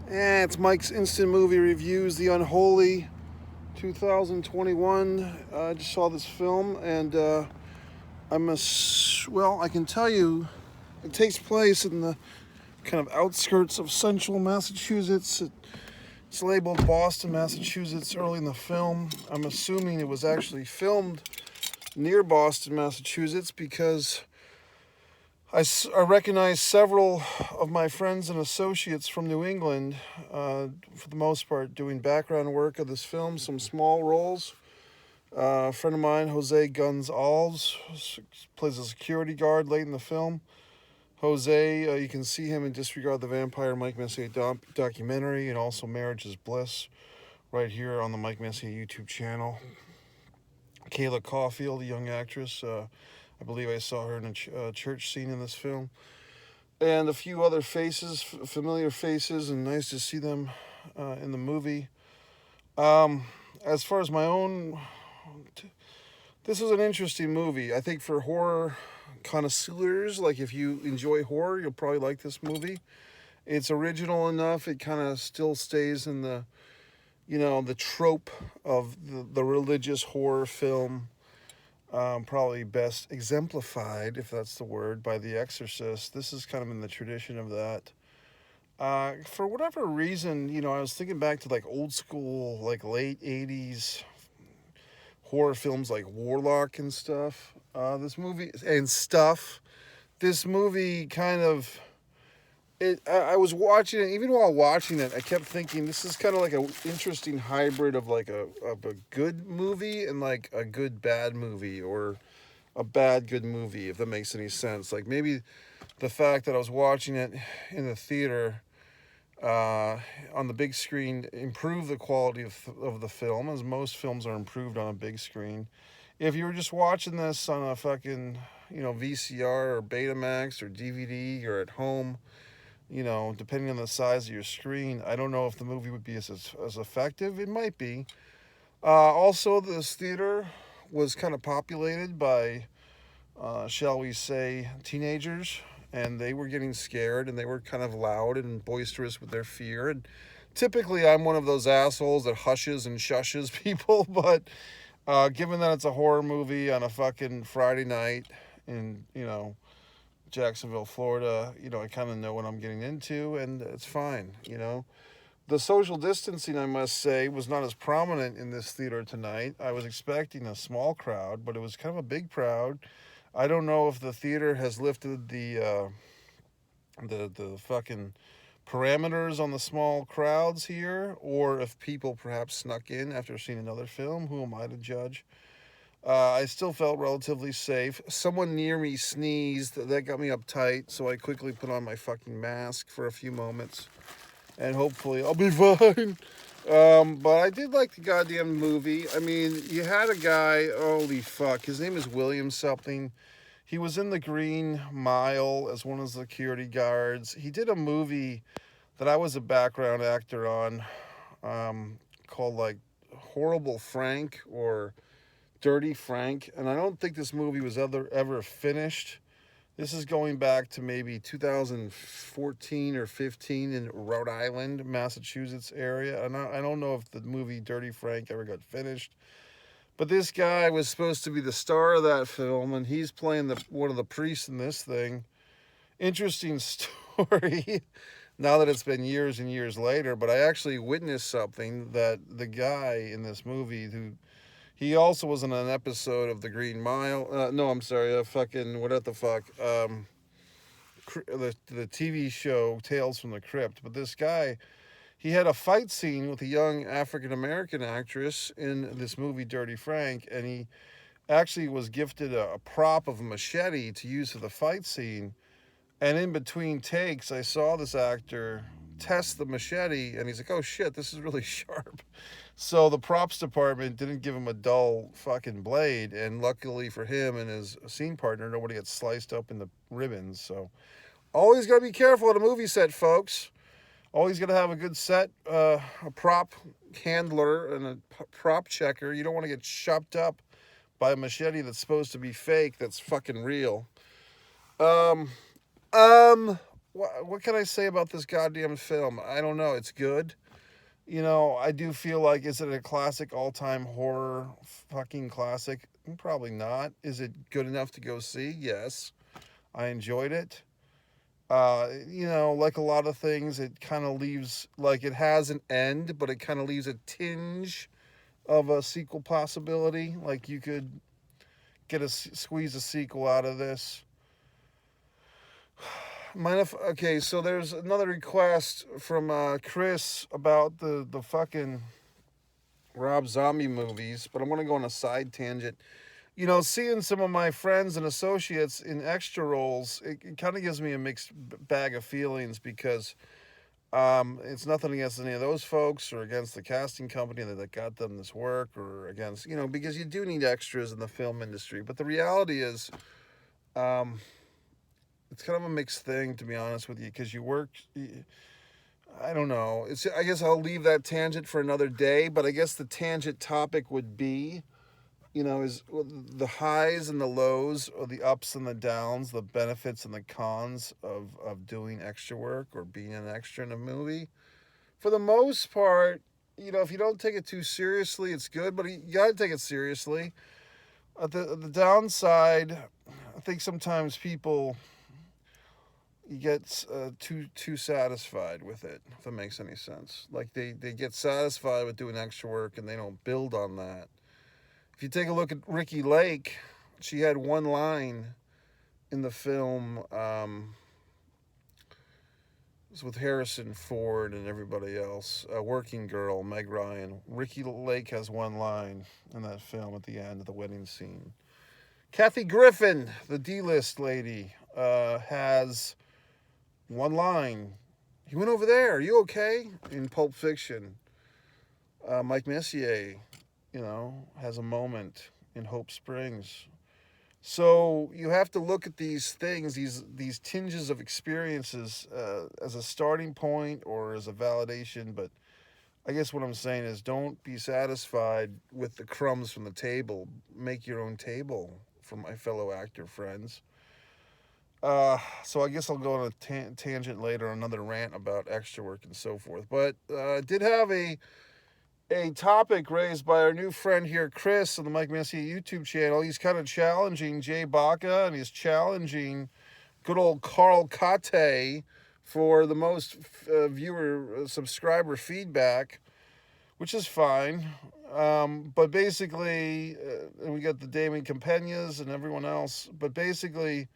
It's Mike's Instant Movie Reviews, The Unholy, 2021. I just saw this film, and I can tell you, it takes place in the kind of outskirts of central Massachusetts. It's labeled Boston, Massachusetts early in the film. I'm assuming it was actually filmed near Boston, Massachusetts, because I recognize several of my friends and associates from New England, for the most part, doing background work of this film, some small roles. A friend of mine, Jose Gonzalez, plays a security guard late in the film. Jose, you can see him in Disregard the Vampire, Mike Messier documentary, and also Marriage is Bliss, right here on the Mike Messier YouTube channel. Kayla Caulfield, a young actress, I believe I saw her in a church scene in this film. And a few other faces, familiar faces, and nice to see them in the movie. As far as my own, this was an interesting movie. I think for horror connoisseurs, like if you enjoy horror, you'll probably like this movie. It's original enough. It kind of still stays in the, the trope of the religious horror film. Probably best exemplified, if that's the word, by The Exorcist. This is kind of in the tradition of that. For whatever reason, I was thinking back to like old school, like late 80s horror films like Warlock and stuff. This movie kind of, I was watching it, even while watching it, I kept thinking this is kind of like an interesting hybrid of like a good movie and like a good bad movie, or a bad good movie, if that makes any sense. Like maybe the fact that I was watching it in the theater on the big screen improved the quality of the film, as most films are improved on a big screen. If you were just watching this on a fucking VCR or Betamax or DVD or at home, depending on the size of your screen, I don't know if the movie would be as effective. It might be. Also, this theater was kind of populated by, shall we say, teenagers, and they were getting scared, and they were kind of loud and boisterous with their fear. And typically, I'm one of those assholes that hushes and shushes people, but given that it's a horror movie on a fucking Friday night in, Jacksonville, Florida, I kind of know what I'm getting into, and it's fine, The social distancing, I must say, was not as prominent in this theater tonight. I was expecting a small crowd, but it was kind of a big crowd. I don't know if the theater has lifted the fucking parameters on the small crowds here, or if people perhaps snuck in after seeing another film. Who am I to judge? I still felt relatively safe. Someone near me sneezed. That got me uptight, so I quickly put on my fucking mask for a few moments. And hopefully I'll be fine. But I did like the goddamn movie. I mean, you had a guy, holy fuck, his name is William something. He was in The Green Mile as one of the security guards. He did a movie that I was a background actor on, called like Horrible Frank or Dirty Frank, and I don't think this movie was ever finished. This is going back to maybe 2014 or 15 in Rhode Island, Massachusetts area, and I don't know if the movie Dirty Frank ever got finished. But this guy was supposed to be the star of that film, and he's playing one of the priests in this thing. Interesting story. Now that it's been years and years later, but I actually witnessed something that the guy in this movie he also was in an episode of The Green Mile. No, I'm sorry. Fucking what the fuck? The TV show Tales from the Crypt. But this guy, he had a fight scene with a young African American actress in this movie Dirty Frank, and he actually was gifted a prop of a machete to use for the fight scene. And in between takes, I saw this actor test the machete, and he's like, "Oh shit, this is really sharp." So the props department didn't give him a dull fucking blade, and luckily for him and his scene partner, nobody got sliced up in the ribbons. So always gotta be careful at a movie set, folks. Always gotta have a good set, a prop handler and a prop checker. You don't want to get chopped up by a machete that's supposed to be fake, that's fucking real. Um, what can I say about this goddamn film? I don't know. It's good. I do feel like, is it a classic, all-time horror fucking classic? Probably not. Is it good enough to go see? Yes. I enjoyed it. Like a lot of things, it kind of leaves, like, it has an end, but it kind of leaves a tinge of a sequel possibility. Like, you could squeeze a sequel out of this. Mind if, okay, so there's another request from Chris about the fucking Rob Zombie movies, but I'm going to go on a side tangent. Seeing some of my friends and associates in extra roles, it kind of gives me a mixed bag of feelings, because it's nothing against any of those folks or against the casting company that got them this work, or against, because you do need extras in the film industry. But the reality is, it's kind of a mixed thing, to be honest with you, because I don't know. I guess I'll leave that tangent for another day, but I guess the tangent topic would be, is the highs and the lows, or the ups and the downs, the benefits and the cons of doing extra work or being an extra in a movie. For the most part, if you don't take it too seriously, it's good, but you got to take it seriously. The downside, I think sometimes people get too satisfied with it, if that makes any sense. Like, they get satisfied with doing extra work and they don't build on that. If you take a look at Ricki Lake, she had one line in the film. It was with Harrison Ford and everybody else. A working girl, Meg Ryan. Ricki Lake has one line in that film at the end of the wedding scene. Kathy Griffin, the D-list lady, has one line. "He went over there. Are you okay?" In Pulp Fiction. Mike Messier, has a moment in Hope Springs. So you have to look at these things, these tinges of experiences, as a starting point or as a validation. But I guess what I'm saying is, don't be satisfied with the crumbs from the table. Make your own table, for my fellow actor friends. So I guess I'll go on a tangent later, another rant about extra work and so forth. But did have a topic raised by our new friend here, Chris, on the Mike Messier YouTube channel. He's kind of challenging Jay Baca, and he's challenging good old Carl Kate for the most subscriber feedback, which is fine. But basically, and we got the Damon Campenas and everyone else, but basically,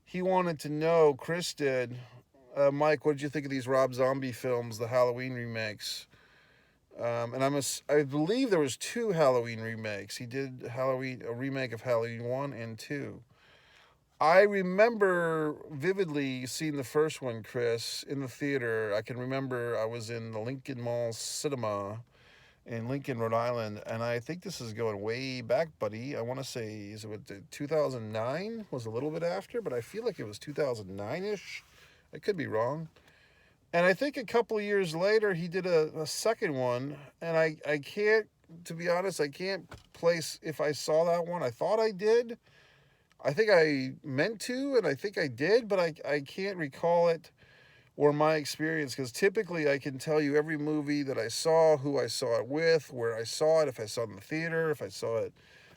he wanted to know, Chris did, Mike, what did you think of these Rob Zombie films, the Halloween remakes? And I believe there was 2 Halloween remakes. He did a remake of Halloween 1 and 2. I remember vividly seeing the first one, Chris, in the theater. I can remember I was in the Lincoln Mall Cinema in Lincoln, Rhode Island, and I think this is going way back, buddy. I want to say, is it 2009? Was a little bit after, but I feel like it was 2009-ish. I could be wrong. And I think a couple of years later, he did a second one, and I can't, to be honest, I can't place if I saw that one. I thought I did. I think I meant to, and I think I did, but I can't recall it or my experience, because typically I can tell you every movie that I saw, who I saw it with, where I saw it, if I saw it in the theater, if I saw it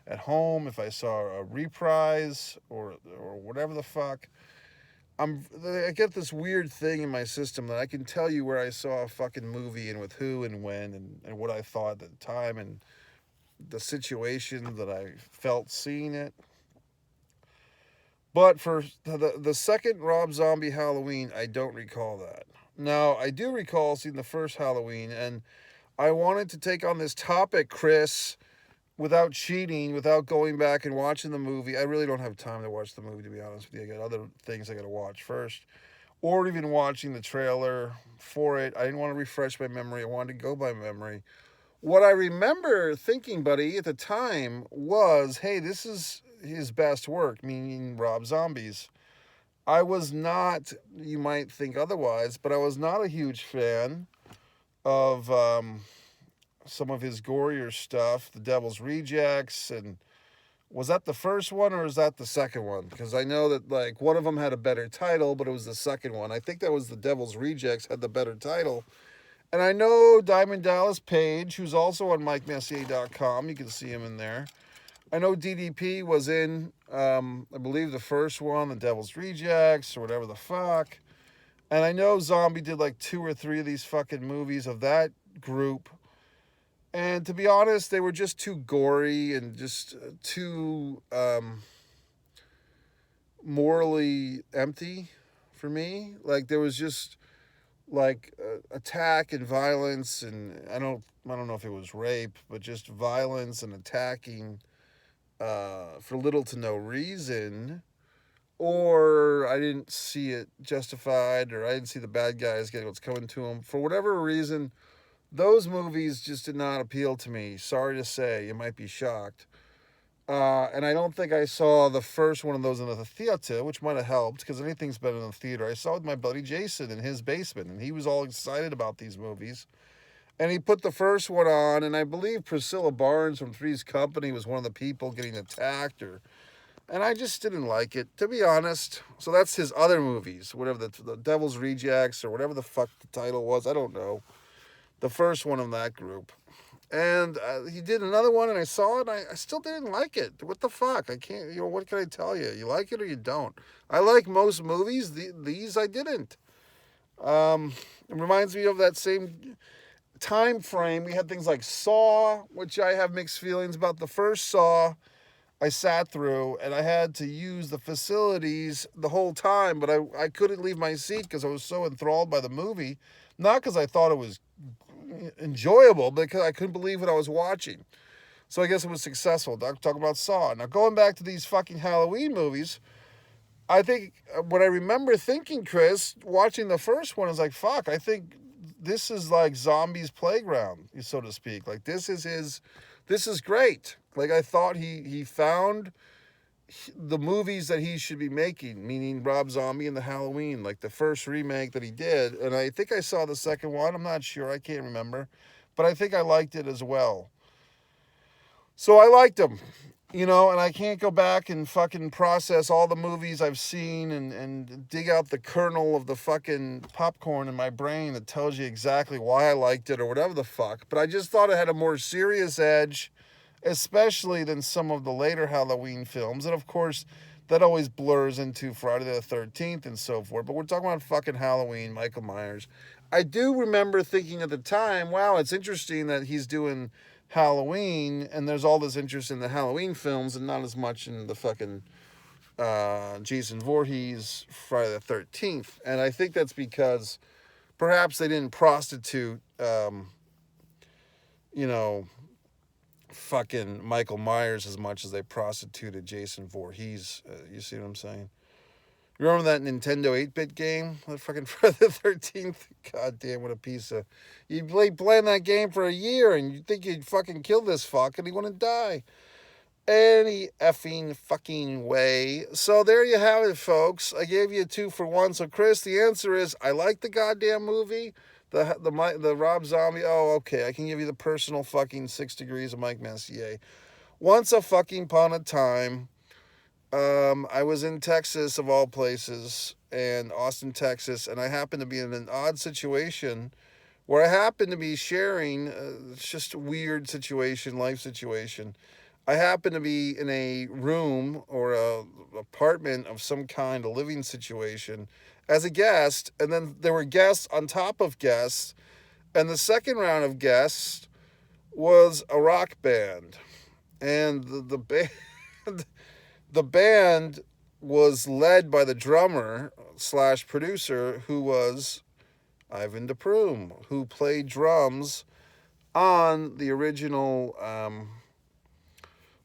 at home, if I saw a reprise or whatever the fuck. I get this weird thing in my system that I can tell you where I saw a fucking movie and with who and when and what I thought at the time and the situation that I felt seeing it. But for the second Rob Zombie Halloween, I don't recall that. Now, I do recall seeing the first Halloween, and I wanted to take on this topic, Chris, without cheating, without going back and watching the movie. I really don't have time to watch the movie, to be honest with you. I got other things I got to watch first. Or even watching the trailer for it. I didn't want to refresh my memory. I wanted to go by memory. What I remember thinking, buddy, at the time was, hey, this is his best work, meaning Rob Zombie's. I was not, you might think otherwise, but I was not a huge fan of some of his gorier stuff, The Devil's Rejects and Was that the first one or is that the second one? Because I know that like one of them had a better title, but it was the second one. I think that was The Devil's Rejects had the better title. And I know Diamond Dallas Page, who's also on MikeMessier.com. You can see him in there. I know DDP was in, I believe, the first one, The Devil's Rejects, or whatever the fuck. And I know Zombie did like 2 or 3 of these fucking movies of that group. And to be honest, they were just too gory and just too morally empty for me. Like there was just like attack and violence, and I don't know if it was rape, but just violence and attacking for little to no reason, or I didn't see it justified, or I didn't see the bad guys getting what's coming to them. For whatever reason, those movies just did not appeal to me. Sorry to say, you might be shocked. And I don't think I saw the first one of those in the theater, which might have helped, because anything's better than the theater. I saw it with my buddy Jason in his basement, and he was all excited about these movies. And he put the first one on, and I believe Priscilla Barnes from Three's Company was one of the people getting attacked, and I just didn't like it, to be honest. So that's his other movies, whatever the Devil's Rejects or whatever the fuck the title was, I don't know. The first one of that group. And he did another one, and I saw it, and I still didn't like it. What the fuck? I can't, what can I tell you? You like it or you don't. I like most movies. These I didn't. It reminds me of that same time frame. We had things like Saw, which I have mixed feelings about. The first Saw, I sat through, and I had to use the facilities the whole time, but I couldn't leave my seat because I was so enthralled by the movie. Not because I thought it was enjoyable, because I couldn't believe what I was watching. So I guess it was successful. Talk about Saw. Now going back to these fucking Halloween movies, I think what I remember thinking, Chris, watching the first one is like, fuck, I think this is like Zombie's playground, so to speak. Like this is great. Like I thought he found the movies that he should be making, meaning Rob Zombie and the Halloween, like the first remake that he did. And I think I saw the second one. I'm not sure. I can't remember. But I think I liked it as well. So I liked him, and I can't go back and fucking process all the movies I've seen and dig out the kernel of the fucking popcorn in my brain that tells you exactly why I liked it or whatever the fuck. But I just thought it had a more serious edge, especially than some of the later Halloween films. And of course, that always blurs into Friday the 13th and so forth. But we're talking about fucking Halloween, Michael Myers. I do remember thinking at the time, wow, it's interesting that he's doing Halloween and there's all this interest in the Halloween films and not as much in the fucking Jason Voorhees Friday the 13th. And I think that's because perhaps they didn't prostitute, fucking Michael Myers as much as they prostituted Jason Voorhees. You see what I'm saying? You remember that Nintendo 8-bit game? That fucking Friday the 13th? God damn, what a piece of... You playing that game for a year and you think you'd fucking kill this fuck and he wouldn't die. Any effing fucking way. So there you have it, folks. I gave you a 2 for 1. So, Chris, the answer is I like the goddamn movie. The Rob Zombie, oh, okay, I can give you the personal fucking 6 degrees of Mike Messier. Once a fucking upon a time, I was in Texas, of all places, and Austin, Texas, and I happened to be in an odd situation where I happened to be sharing, it's just a weird situation, life situation. I happened to be in a room or a apartment of some kind, a living situation, as a guest, and then there were guests on top of guests, and the second round of guests was a rock band, and the band, the band was led by the drummer / producer, who was Ivan DePrume, who played drums on the original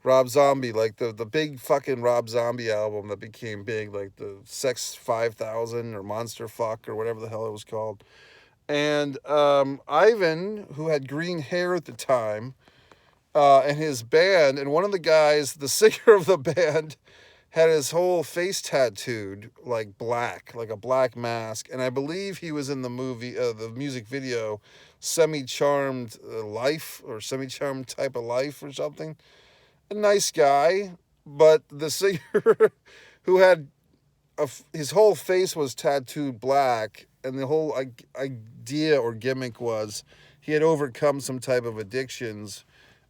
Rob Zombie, like the big fucking Rob Zombie album that became big, like the Sex 5000 or Monster Fuck or whatever the hell it was called. And Ivan, who had green hair at the time, and his band, and one of the guys, the singer of the band, had his whole face tattooed like black, like a black mask. And I believe he was in the movie, the music video, Semi-Charmed Life, or Semi-Charmed Type of Life or something. A nice guy. But the singer who had his whole face was tattooed black, and the whole idea or gimmick was he had overcome some type of addictions,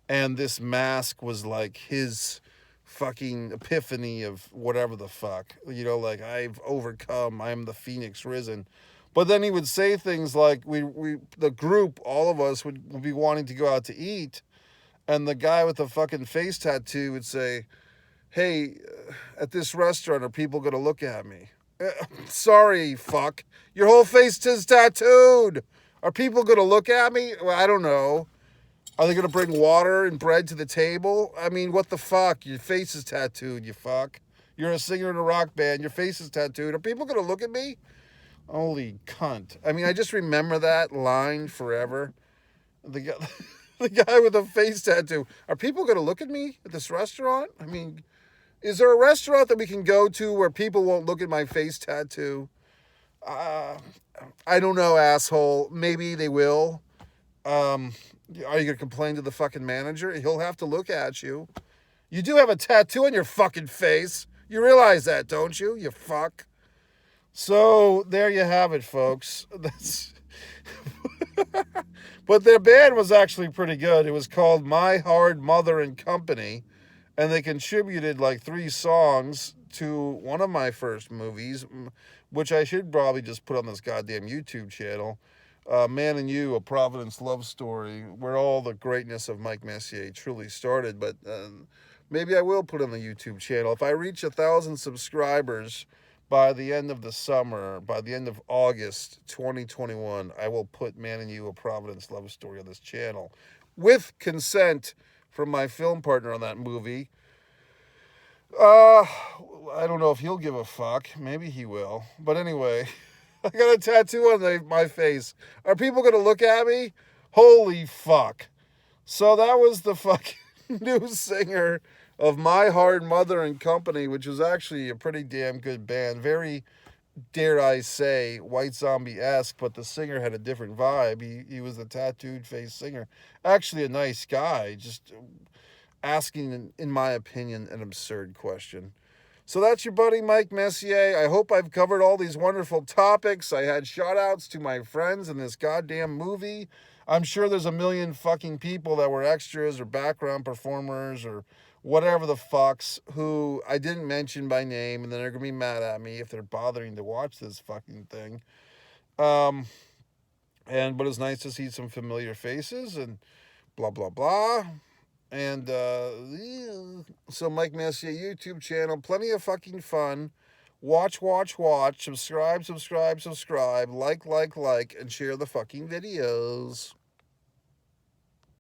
and this mask was like his fucking epiphany of whatever the fuck. You know, like, I've overcome, I'm the Phoenix risen. But then he would say things like, the group, all of us would be wanting to go out to eat, and the guy with the fucking face tattoo would say, hey, at this restaurant, are people going to look at me? Sorry, fuck. Your whole face is tattooed. Are people going to look at me? Well, I don't know. Are they going to bring water and bread to the table? I mean, what the fuck? Your face is tattooed, you fuck. You're a singer in a rock band. Your face is tattooed. Are people going to look at me? Holy cunt. I mean, I just remember that line forever. The guy, the guy with a face tattoo. Are people going to look at me at this restaurant? I mean, is there a restaurant that we can go to where people won't look at my face tattoo? I don't know, asshole. Maybe they will. Are you going to complain to the fucking manager? He'll have to look at you. You do have a tattoo on your fucking face. You realize that, don't you? You fuck. So, there you have it, folks. That's... But their band was actually pretty good. It was called My Hard Mother and Company, and they contributed like 3 songs to one of my first movies, which I should probably just put on this goddamn YouTube channel. Man and You, A Providence Love Story, where all the greatness of Mike Messier truly started. But maybe I will put on the YouTube channel. If I reach 1,000 subscribers by the end of the summer, by the end of August 2021, I will put Man and You, A Providence Love Story on this channel, with consent from my film partner on that movie. I don't know if he'll give a fuck. Maybe he will. But anyway, I got a tattoo on my face. Are people going to look at me? Holy fuck. So that was the fucking new singer of My Hard Mother and Company, which was actually a pretty damn good band. Very, dare I say, White Zombie-esque, but the singer had a different vibe. He was a tattooed face singer. Actually a nice guy, just asking, in my opinion, an absurd question. So that's your buddy Mike Messier. I hope I've covered all these wonderful topics. I had shout-outs to my friends in this goddamn movie. I'm sure there's a million fucking people that were extras or background performers or whatever the fucks who I didn't mention by name, and then they're going to be mad at me if they're bothering to watch this fucking thing. But it's nice to see some familiar faces and blah, blah, blah. And so Mike Messier YouTube channel, plenty of fucking fun. Watch, subscribe, like, and share the fucking videos.